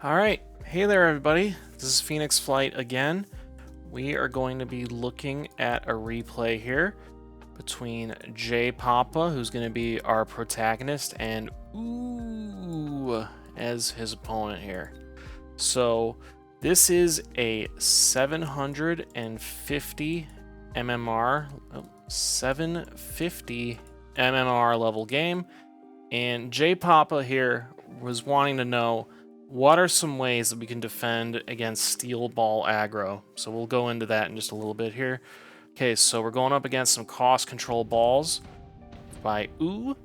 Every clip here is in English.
Alright, hey there everybody, this is Phoenix Flight again. We are going to be looking at a replay here between J Papa, who's going to be our protagonist, and Ooh as his opponent here. So this is a 750 MMR, 750 MMR level game, and J Papa here was wanting to know what are some ways that we can defend against steel ball aggro. So we'll go into that in just a little bit here. Okay, so we're going up against some cost control balls by Ooh,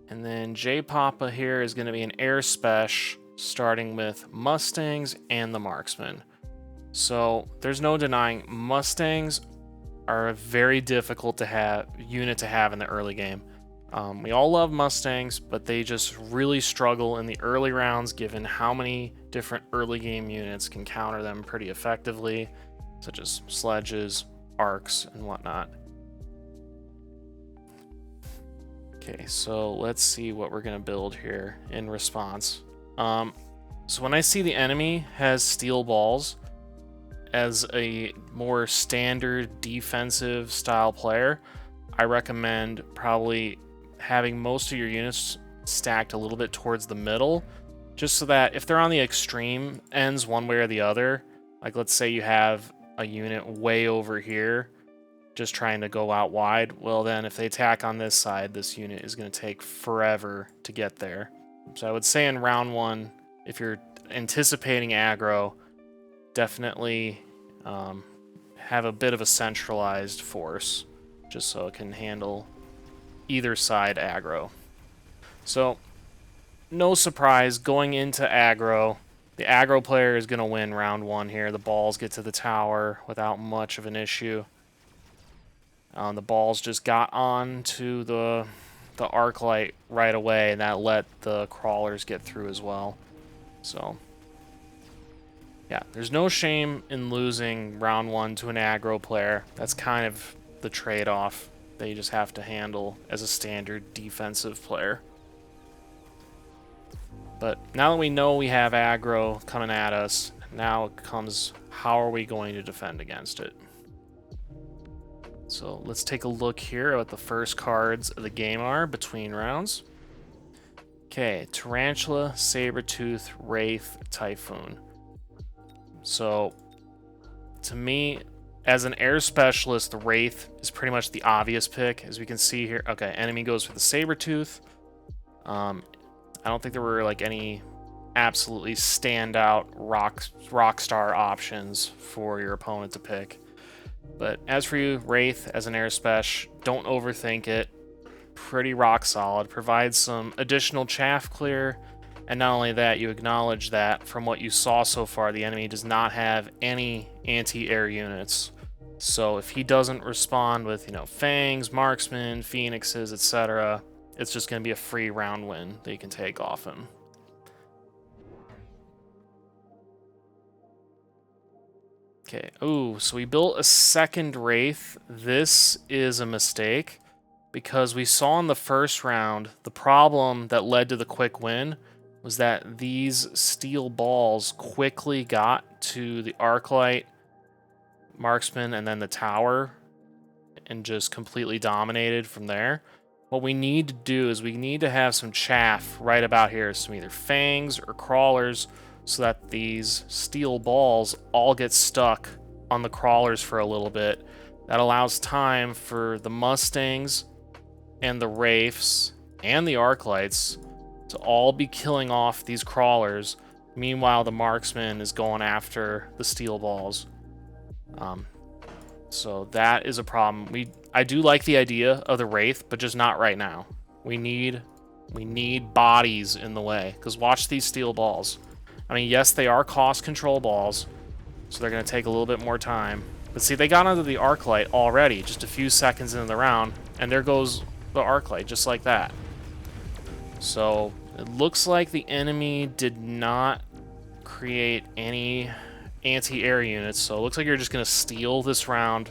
and then J Papa here is going to be an air special, starting with Mustangs and the Marksman. So there's no denying Mustangs are a very difficult unit to have in the early game. We all love Mustangs, but they just really struggle in the early rounds given how many different early game units can counter them pretty effectively, such as sledges, arcs, and whatnot. Okay, so let's see what we're going to build here in response. So when I see the enemy has steel balls as a more standard defensive style player, I recommend probably having most of your units stacked a little bit towards the middle, just so that if they're on the extreme ends one way or the other, like let's say you have a unit way over here just trying to go out wide, well then if they attack on this side, this unit is going to take forever to get there. So I would say in round one, if you're anticipating aggro, definitely have a bit of a centralized force just so it can handle either side aggro. So no surprise, going into aggro, the aggro player is going to win round one here. The balls get to the tower without much of an issue. The balls just got on to the arc light right away, and that let the crawlers get through as well. So yeah, there's no shame in losing round one to an aggro player. That's kind of the trade-off that you just have to handle as a standard defensive player. But now that we know we have aggro coming at us, now it comes how are we going to defend against it. So let's take a look here at what the first cards of the game are between rounds. Okay, Tarantula, Sabertooth, Wraith, Typhoon. So to me, as an air specialist, the Wraith is pretty much the obvious pick, as we can see here. Okay, enemy goes for the Sabertooth. I don't think there were like any absolutely standout rock star options for your opponent to pick. But as for you, Wraith as an air special, don't overthink it. Pretty rock solid. Provides some additional chaff clear. And not only that, you acknowledge that from what you saw so far, the enemy does not have any anti-air units. So if he doesn't respond with, Fangs, Marksmen, Phoenixes, etc., it's just going to be a free round win that you can take off him. Okay, ooh, so we built a second Wraith. This is a mistake, because we saw in the first round, the problem that led to the quick win was that these steel balls quickly got to the Arclight, Marksman, and then the tower, and just completely dominated from there. What we need to do is we need to have some chaff right about here, some either fangs or crawlers, so that these steel balls all get stuck on the crawlers for a little bit. That allows time for the Mustangs and the Wraiths and the Arclights to all be killing off these crawlers. Meanwhile, the Marksman is going after the steel balls. So that is a problem. I do like the idea of the Wraith, but just not right now. We need bodies in the way, because watch these steel balls. I mean, yes, they are cost control balls, so they're going to take a little bit more time. But see, they got onto the Arclight already, just a few seconds into the round, and there goes the Arclight, just like that. So it looks like the enemy did not create any anti-air units, so it looks like you're just going to steal this round,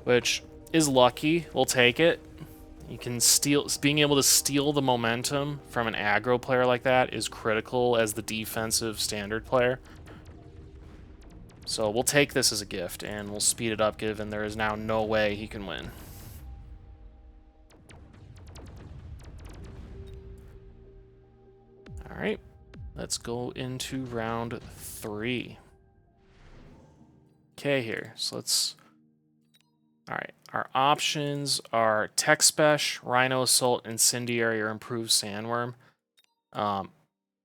which is lucky. We'll take it. You can steal, being able to steal the momentum from an aggro player like that is critical as the defensive standard player. So we'll take this as a gift, and we'll speed it up given there is now no way he can win. Alright, let's go into round 3. Okay here, so let's... Alright, our options are Tech Spesh, Rhino Assault, Incendiary, or Improved Sandworm.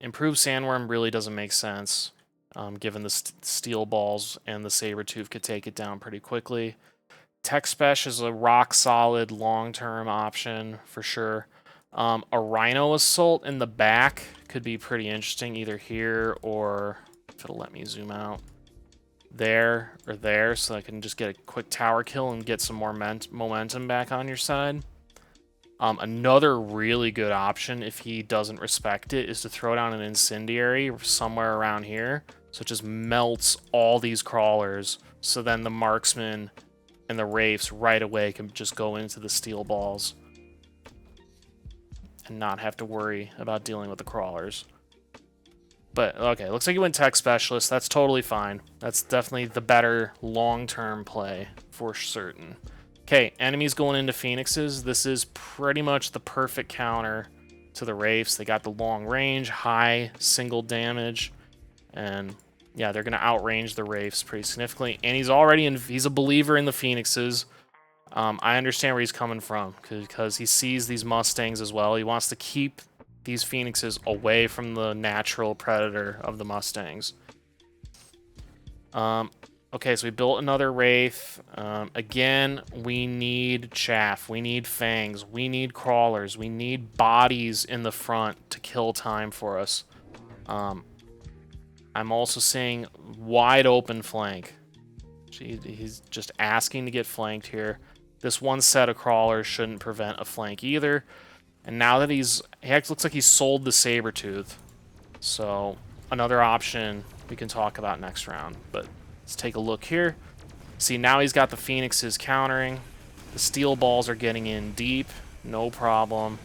Improved Sandworm really doesn't make sense, given the Steel Balls and the Sabertooth could take it down pretty quickly. Tech Spesh is a rock-solid, long-term option, for sure. A Rhino Assault in the back could be pretty interesting, either here or, if it'll let me zoom out, there or there, so I can just get a quick tower kill and get some more momentum back on your side. Another really good option, if he doesn't respect it, is to throw down an Incendiary somewhere around here, so it just melts all these crawlers, so then the Marksman and the Wraiths right away can just go into the Steel Balls and not have to worry about dealing with the crawlers. But, okay, looks like he went Tech Specialist. That's totally fine. That's definitely the better long-term play, for certain. Okay, enemies going into Phoenixes. This is pretty much the perfect counter to the Wraiths. They got the long range, high single damage, and yeah, they're going to outrange the Wraiths pretty significantly. And he's already he's a believer in the Phoenixes. I understand where he's coming from, because he sees these Mustangs as well. He wants to keep these Phoenixes away from the natural predator of the Mustangs. Okay, so we built another Wraith. Again, we need chaff. We need fangs. We need crawlers. We need bodies in the front to kill time for us. I'm also seeing wide open flank. He's just asking to get flanked here. This one set of crawlers shouldn't prevent a flank either. And now that he looks like he's sold the Sabertooth. So, another option we can talk about next round. But let's take a look here. See, now he's got the Phoenixes countering. The Steel Balls are getting in deep. No problem.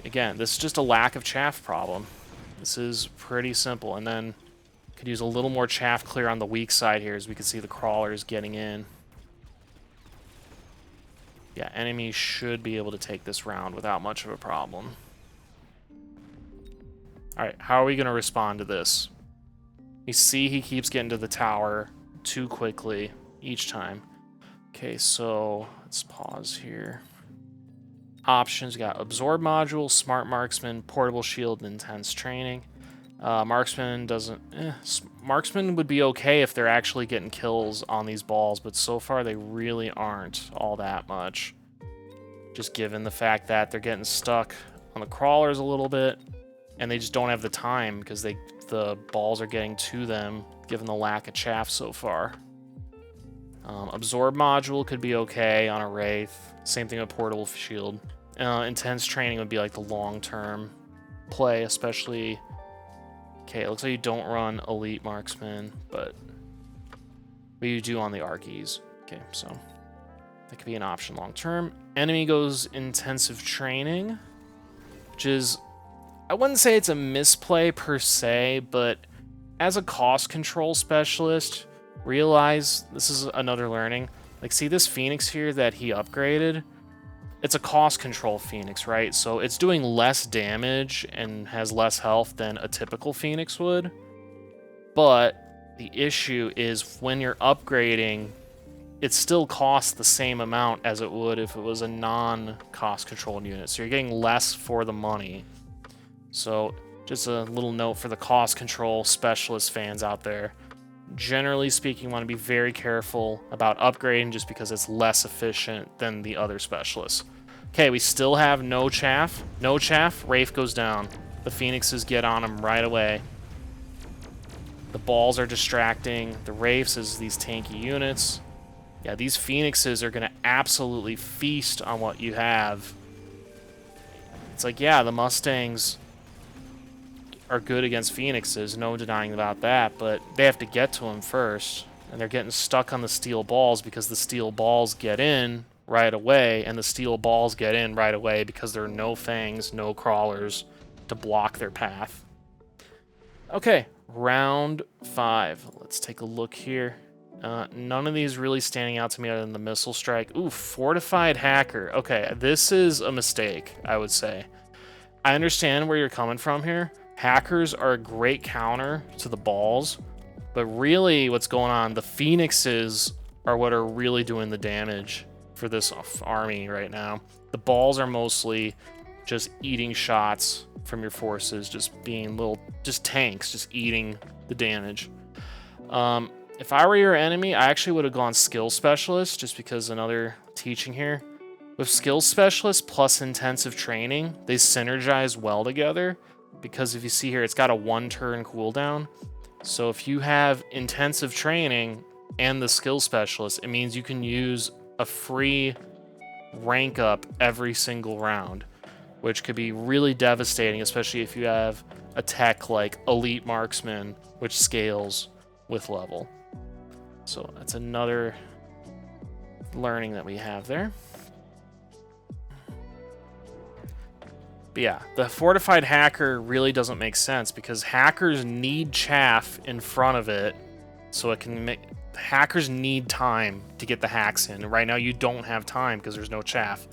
Again, this is just a lack of chaff problem. This is pretty simple. And then, could use a little more chaff clear on the weak side here, as we can see the crawlers getting in. Yeah, enemies should be able to take this round without much of a problem. Alright, how are we going to respond to this? You see he keeps getting to the tower too quickly each time. Okay, so let's pause here. Options, we got Absorb Module, Smart Marksman, Portable Shield, and Intense Training. Marksman doesn't... Marksman would be okay if they're actually getting kills on these balls, but so far they really aren't all that much. Just given the fact that they're getting stuck on the crawlers a little bit, and they just don't have the time because the balls are getting to them, given the lack of chaff so far. Absorb Module could be okay on a Wraith. Same thing with Portable Shield. Intense Training would be like the long-term play, especially... Okay, it looks like you don't run Elite Marksman, but you do on the Archies. Okay, so that could be an option long-term. Enemy goes Intensive Training, which is... I wouldn't say it's a misplay per se, but as a cost control specialist, realize this is another learning. Like, see this Phoenix here that he upgraded? It's a cost control Phoenix, right? So it's doing less damage and has less health than a typical Phoenix would. But the issue is when you're upgrading, it still costs the same amount as it would if it was a non-cost controlled unit. So you're getting less for the money. So just a little note for the cost control specialist fans out there. Generally speaking, you want to be very careful about upgrading just because it's less efficient than the other specialists. Okay, we still have no chaff. No chaff, Wraith goes down. The Phoenixes get on him right away. The balls are distracting. The Wraiths is these tanky units. Yeah, these Phoenixes are going to absolutely feast on what you have. It's like, yeah, the Mustangs are good against Phoenixes, no denying about that, but they have to get to them first, and they're getting stuck on the Steel Balls because the Steel Balls get in right away, and the steel balls get in right away because there are no fangs, no crawlers to block their path. Okay, round 5. Let's take a look here. None of these really standing out to me other than the missile strike. Ooh, fortified hacker. Okay, this is a mistake, I would say. I understand where you're coming from here. Hackers are a great counter to the balls, but really what's going on, the phoenixes are what are really doing the damage for this army right now. The balls are mostly just eating shots from your forces, just being just tanks, just eating the damage. If I were your enemy, I actually would have gone skill specialist, just because another teaching here. With skill specialist plus intensive training, they synergize well together, because if you see here, it's got a 1-turn cooldown. So if you have intensive training and the skill specialist, it means you can use a free rank up every single round, which could be really devastating, especially if you have a tech like elite marksman, which scales with level. So that's another learning that we have there. But yeah, the fortified hacker really doesn't make sense, because hackers need chaff in front of it, so it can make... Hackers need time to get the hacks in. Right now you don't have time because there's no chaff.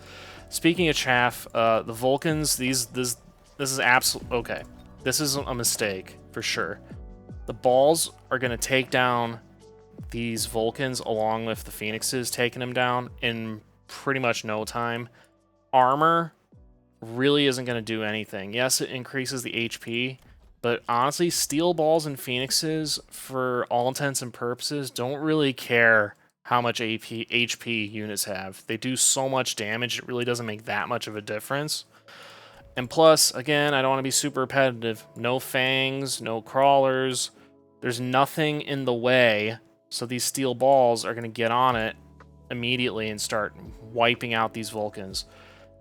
Speaking of chaff, the Vulcans, this is absolute... Okay, this is a mistake for sure. The balls are going to take down these Vulcans along with the Phoenixes, taking them down in pretty much no time. Armor really isn't going to do anything. Yes, it increases the HP, but honestly, steel balls and Phoenixes, for all intents and purposes, don't really care how much HP units have. They do so much damage, it really doesn't make that much of a difference. And plus, again, I don't want to be super repetitive. No fangs, no crawlers. There's nothing in the way, so these steel balls are going to get on it immediately and start wiping out these Vulcans.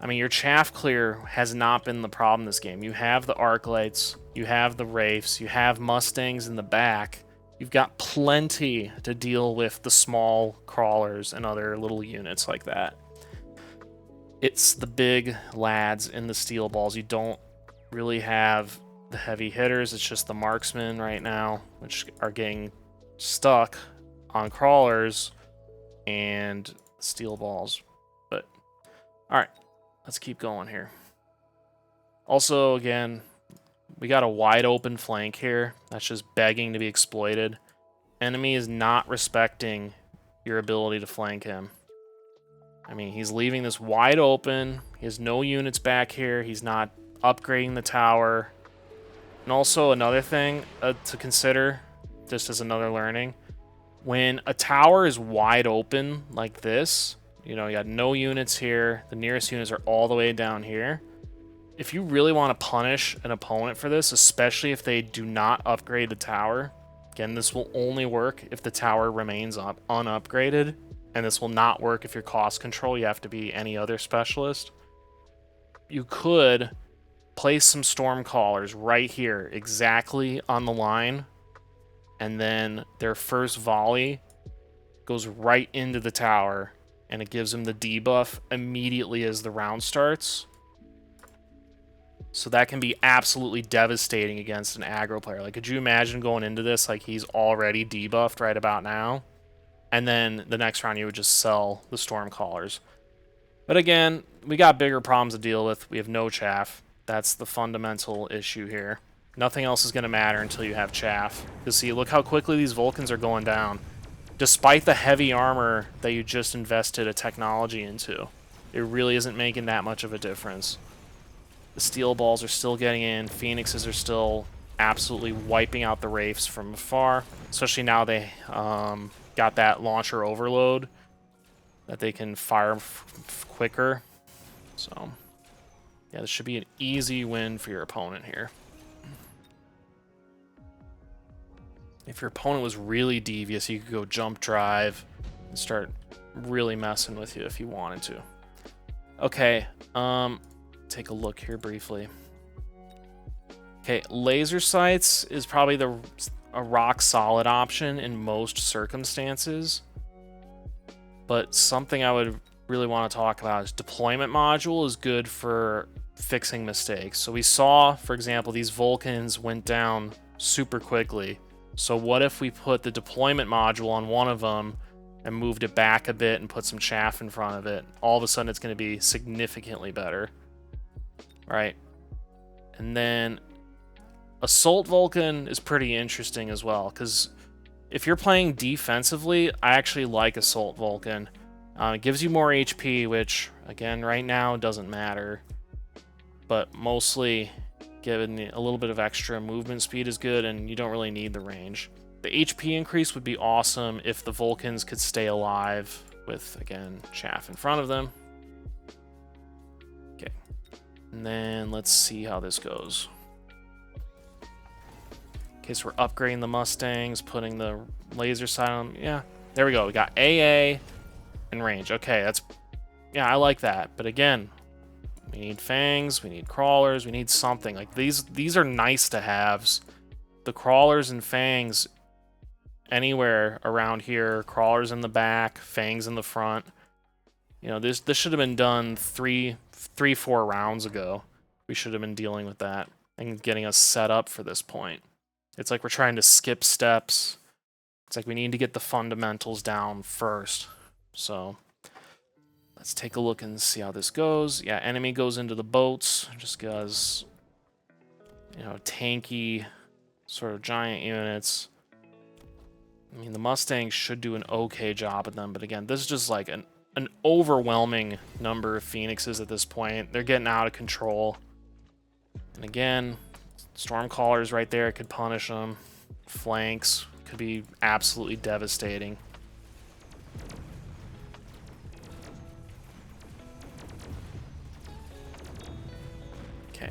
I mean, your chaff clear has not been the problem this game. You have the Arclights, you have the Wraiths, you have Mustangs in the back. You've got plenty to deal with the small crawlers and other little units like that. It's the big lads in the steel balls. You don't really have the heavy hitters. It's just the marksmen right now, which are getting stuck on crawlers and steel balls. But, alright. Let's keep going here. Also, again, we got a wide open flank here. That's just begging to be exploited. Enemy is not respecting your ability to flank him. I mean, he's leaving this wide open. He has no units back here. He's not upgrading the tower. And also another thing to consider, just as another learning, when a tower is wide open like this, you know, you got no units here. The nearest units are all the way down here. If you really want to punish an opponent for this, especially if they do not upgrade the tower, again, this will only work if the tower remains unupgraded, and this will not work if you're cost control. You have to be any other specialist. You could place some storm callers right here, exactly on the line, and then their first volley goes right into the tower, and it gives him the debuff immediately as the round starts. So that can be absolutely devastating against an aggro player. Like, could you imagine going into this like he's already debuffed right about now? And then the next round you would just sell the storm callers. But again, we got bigger problems to deal with. We have no chaff. That's the fundamental issue here. Nothing else is going to matter until you have chaff. Because see, look how quickly these Vulcans are going down. Despite the heavy armor that you just invested a technology into, it really isn't making that much of a difference. The steel balls are still getting in. Phoenixes are still absolutely wiping out the Wraiths from afar. Especially now they got that launcher overload that they can fire quicker. So, yeah, this should be an easy win for your opponent here. If your opponent was really devious, you could go jump drive and start really messing with you if you wanted to. Okay, take a look here briefly. Okay, laser sights is probably a rock solid option in most circumstances, but something I would really want to talk about is deployment module is good for fixing mistakes. So we saw, for example, these Vulcans went down super quickly. So what if we put the deployment module on one of them and moved it back a bit and put some chaff in front of it? All of a sudden it's going to be significantly better, right? And then Assault Vulcan is pretty interesting as well, because if you're playing defensively, I actually like Assault Vulcan. It gives you more HP, which, again, right now doesn't matter. But mostly, giving a little bit of extra movement speed is good, and you don't really need the range. The HP increase would be awesome if the Vulcans could stay alive with, again, chaff in front of them. Okay. And then let's see how this goes. Okay, so we're upgrading the Mustangs, putting the laser sight on them. Yeah, there we go. We got AA and range. Okay, that's... yeah, I like that. But again, we need fangs, we need crawlers, we need something. Like, these are nice to haves. The crawlers and fangs anywhere around here. Crawlers in the back, fangs in the front. You know, this should have been done 4 rounds ago. We should have been dealing with that and getting us set up for this point. It's like we're trying to skip steps. It's like we need to get the fundamentals down first. So let's take a look and see how this goes. Yeah, enemy goes into the boats just because, you know, tanky sort of giant units. I mean, the Mustangs should do an okay job at them, but again, this is just like an overwhelming number of Phoenixes at this point. They're getting out of control. And again, Stormcallers right there could punish them. Flanks could be absolutely devastating. Okay.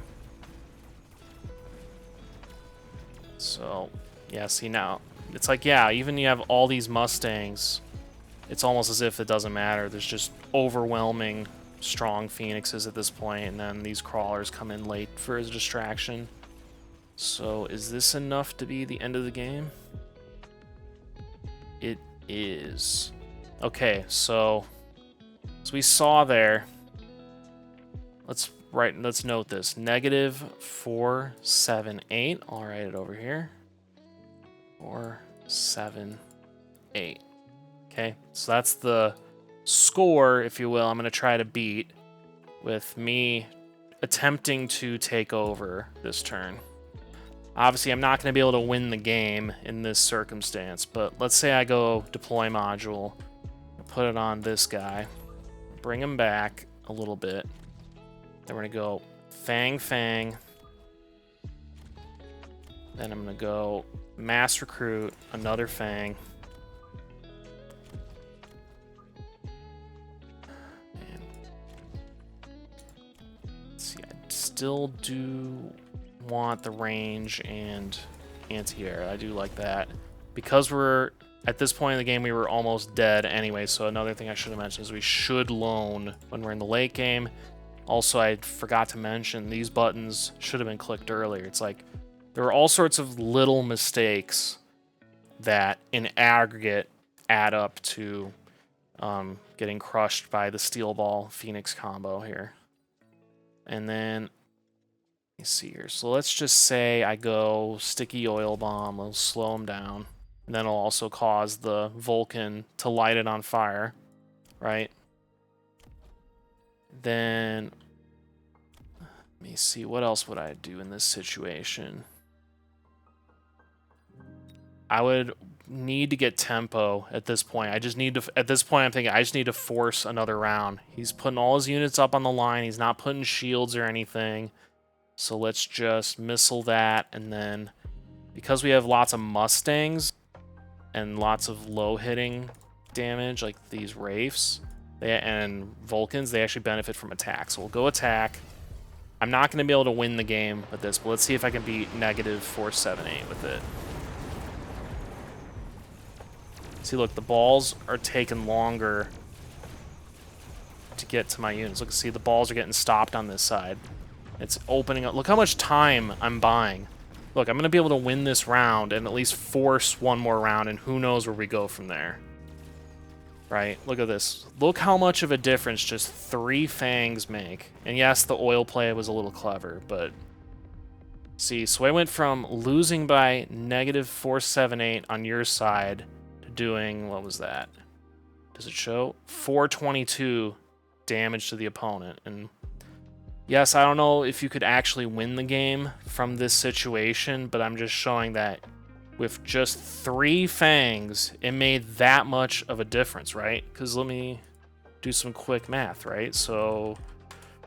So, yeah, see now, it's like, yeah, even you have all these Mustangs, it's almost as if it doesn't matter. There's just overwhelming strong Phoenixes at this point, and then these crawlers come in late for a distraction. So is this enough to be the end of the game? It is. Okay, so as we saw there, let's note this. -478. I'll write it over here. 478. Okay, so that's the score, if you will, I'm going to try to beat with me attempting to take over this turn. Obviously, I'm not going to be able to win the game in this circumstance, but let's say I go deploy module, put it on this guy, bring him back a little bit, then we're going to go Fang Fang, then I'm going to go Mass Recruit, another Fang, and let's see, I still do want the range and anti-air. I do like that. Because we're at this point in the game, we were almost dead anyway, so another thing I should have mentioned is we should loan when we're in the late game. Also, I forgot to mention these buttons should have been clicked earlier. It's like there are all sorts of little mistakes that in aggregate add up to getting crushed by the Steel Ball Phoenix combo here. And then let me see here. So let's just say I go Sticky Oil Bomb. I'll slow him down. And then I'll also cause the Vulcan to light it on fire. Right? Then, let me see. What else would I do in this situation? I would need to get tempo at this point. I just need to, at this point I'm thinking I just need to force another round. He's putting all his units up on the line. He's not putting shields or anything. So let's just missile that, and then because we have lots of Mustangs and lots of low-hitting damage, like these Wraiths and Vulcans, they actually benefit from attack. So we'll go attack. I'm not going to be able to win the game with this, but let's see if I can beat -478 with it. See, look, the balls are taking longer to get to my units. Look, see, the balls are getting stopped on this side. It's opening up. Look how much time I'm buying. Look, I'm going to be able to win this round and at least force one more round, and who knows where we go from there. right? Look at this. Look how much of a difference just 3 fangs make. And yes, the oil play was a little clever, but... See, so I went from losing by -478 on your side to doing, what was that? Does it show? 422 damage to the opponent. And yes, I don't know if you could actually win the game from this situation, but I'm just showing that with just 3 fangs, it made that much of a difference, right? Because let me do some quick math, right? So,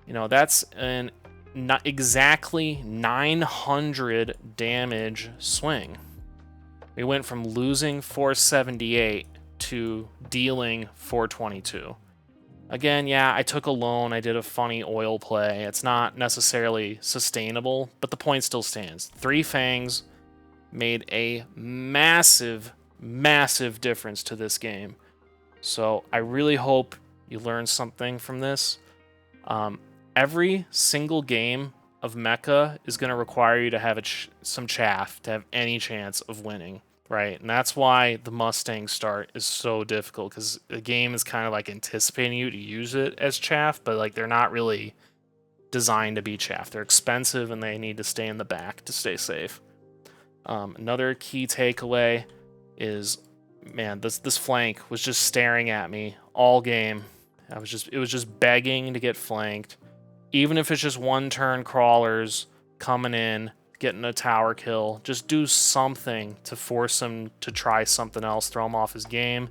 you know, that's an not exactly 900 damage swing. We went from losing 478 to dealing 422. Again, yeah, I took a loan, I did a funny oil play. It's not necessarily sustainable, but the point still stands. 3 fangs made a massive, massive difference to this game. So I really hope you learned something from this. Every single game of Mecha is going to require you to have some chaff to have any chance of winning, right? And that's why the Mustang start is so difficult, because the game is kind of like anticipating you to use it as chaff, but like they're not really designed to be chaff. They're expensive and they need to stay in the back to stay safe. Another key takeaway is, man, this flank was just staring at me all game. It was just begging to get flanked. Even if it's just 1-turn crawlers coming in, getting a tower kill, just do something to force him to try something else, throw him off his game.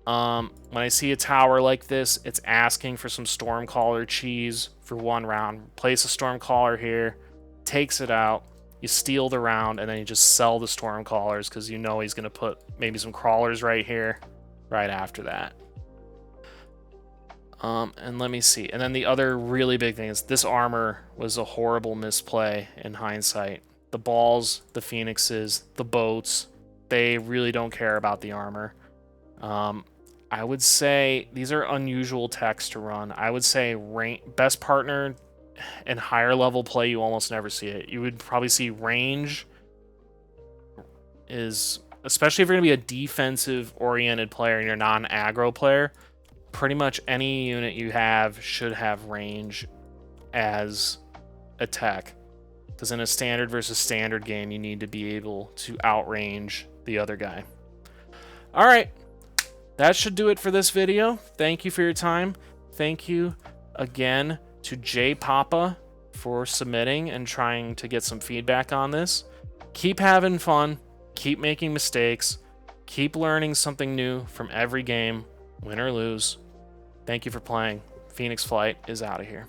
When I see a tower like this, it's asking for some Stormcaller cheese for 1 round. Place a Stormcaller here, takes it out. You steal the round, and then you just sell the Stormcallers because you know he's going to put maybe some crawlers right here, right after that. And let me see. And then the other really big thing is this armor was a horrible misplay in hindsight. The balls, the phoenixes, the boats, they really don't care about the armor. I would say these are unusual techs to run. I would say best partner and higher level play, you almost never see it. You would probably see range is, especially if you're going to be a defensive oriented player and you're not an aggro player, pretty much any unit you have should have range as a tech. Because in a standard versus standard game, you need to be able to outrange the other guy. All right, that should do it for this video. Thank you for your time. Thank you again to J Papa for submitting and trying to get some feedback on this. Keep having fun, keep making mistakes, keep learning something new from every game, win or lose. Thank you for playing. Phoenix Flight is out of here.